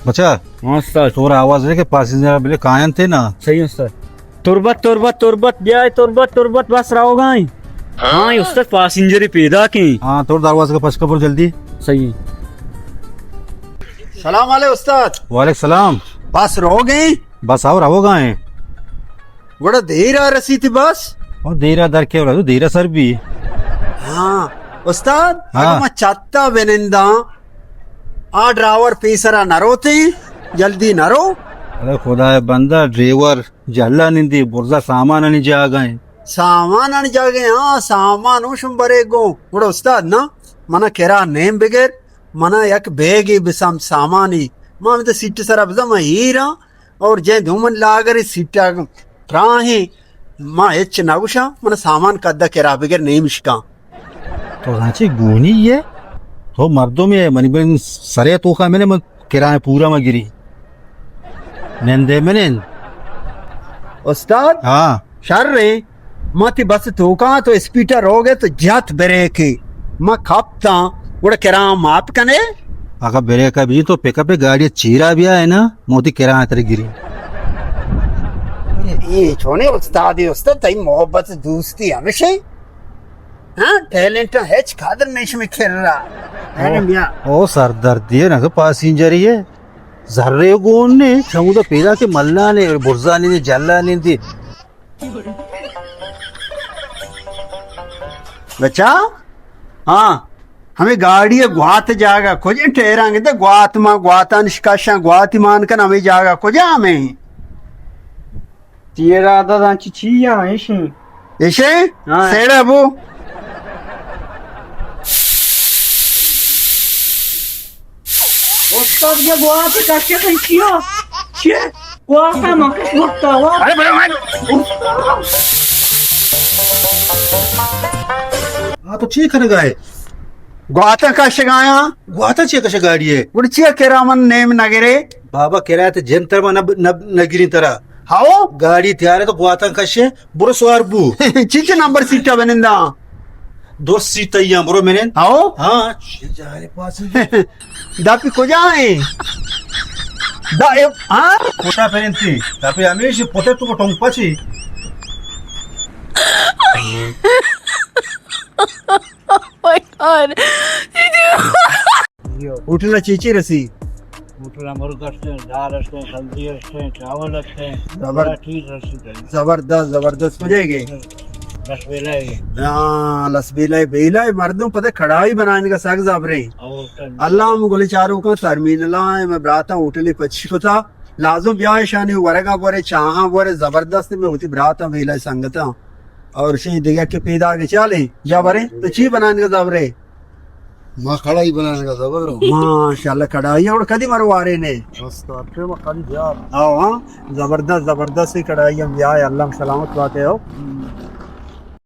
बचा हाँ उस्ताद। तोरा आवाज है कि पैसेंजर बिले कायन थे ना। सही उस्ताद। तुरबत तुरबत तुरबत जाए तुरबत तुरबत बस रहो गाय। हाँ उस्ताद पैसेंजर ही पैदा की। हाँ तोड़ दरवाजे का पचकपुर जल्दी। सही। सलाम वाले उस्ताद। वालेकुम सलाम। बस रहो गई। बस आओ रहो गाए बड़ा देर आ रसी थी बस। और देरा दर के वाला देरा सर भी। हाँ उस्ताद। हाँ। अगर मैं चाहता बेनिंदा आ ड्राइवर पीसरा नरोते जल्दी नरो। अरे खुदा है बंदा ड्राइवर जल्ला निंदी बुर्जा सामान नहीं जा गए। सामान आने जागे। हाँ सामान उशम बरेगो बड़ा उस्ताद ना मना केरा नेम बिगेर मना एक बेगी बिसम सामानी मां में तो सीट सरा बजा मैं हीरा और जे धूमन लागरी सीटा प्राही मां एच नागुशा मना सामान कद्दा केरा बिगेर नेम इश्का। तो रांची गुनी ये तो मर्दों में मनी बन सरे तो का मैंने किराए पूरा में गिरी नंदे मैंने। उस्ताद हाँ शर रे माती बस तो का तो स्पीटर हो गए तो जात ब्रेक मां खापता उड़ा केरा माप कने। अगर बेरे का भी तो पिकअप पे गाड़ी चीरा भी है ना मोती किराए तेरे गिरी। ये छोने उस्ताद ही उस्ताद तई मोहब्बत दोस्ती हमेशा हाँ टैलेंट हैच खादर नेश में खेल रहा है मियां। ओ सर दर्दी है ना तो पैसेंजर ही है जर्रे गोन ने समुद्र पेरा के मल्ला ने बुर्जा ने जल्ला ने थी। बच्चा हाँ हमें गाड़ी ग्वात जागा खोजे ठहरांगे तो ग्वात मां ग्वाता निष्काशा ग्वात मान कर हमें जागा खोजा हमें तेरा दादा चिचिया ऐसे। ऐसे हाँ। सेड़ा वो उस्ताद ये गोवा पे कैसे खींचियो छे गोवा का मकस लगता हुआ। अरे बड़े मान हाँ तो ची खन गए ग्वाता का शगाया गुआता ची कशा गाड़ी है उड़चिया केरामन नेम नगरे बाबा किराए ते जंतर में नगिरी तरह हाओ गाड़ी तैयार है तो गुआता कशे बुरो सवार बू चिच नंबर सीटा बनिंदा दो सीट तैयार बुरो मैंने। हाओ हाँ जा रहे पास दापी को जाए दा ए हाँ पोता पहन थी तापे हमेशा पोते तो टोंग पाची my god. उठना चीची रसी मुठला मुर्गा रखते हैं, दाल रखते हैं, सब्जी रखते हैं, चावल रखते हैं, जबर- ठीक रखते हैं। जबरदस्त जबरदस्त मजेगे बस वेला है हाँ लसबीला बेला मर्दों पता कढ़ाई बनाने का सग जब रही और अल्लाह गोले चारों का तरमीनला मैं ब्राता उठली पच्ची को था लाजो ब्याह शानी वरगा बोरे चाहा बोरे जबरदस्त में होती ब्राता बेला संगता और शी दिया के पैदा के चाले जा बरे तो ची बनाने का जब रे मां कढ़ाई बनाने का जबर माशाल्लाह कढ़ाई और कदी मरवारे ने आपके में कल जा आओ हाँ जबरदस्त जबरदस्त कढ़ाई हम ब्याह अल्लाह सलामत बात है हो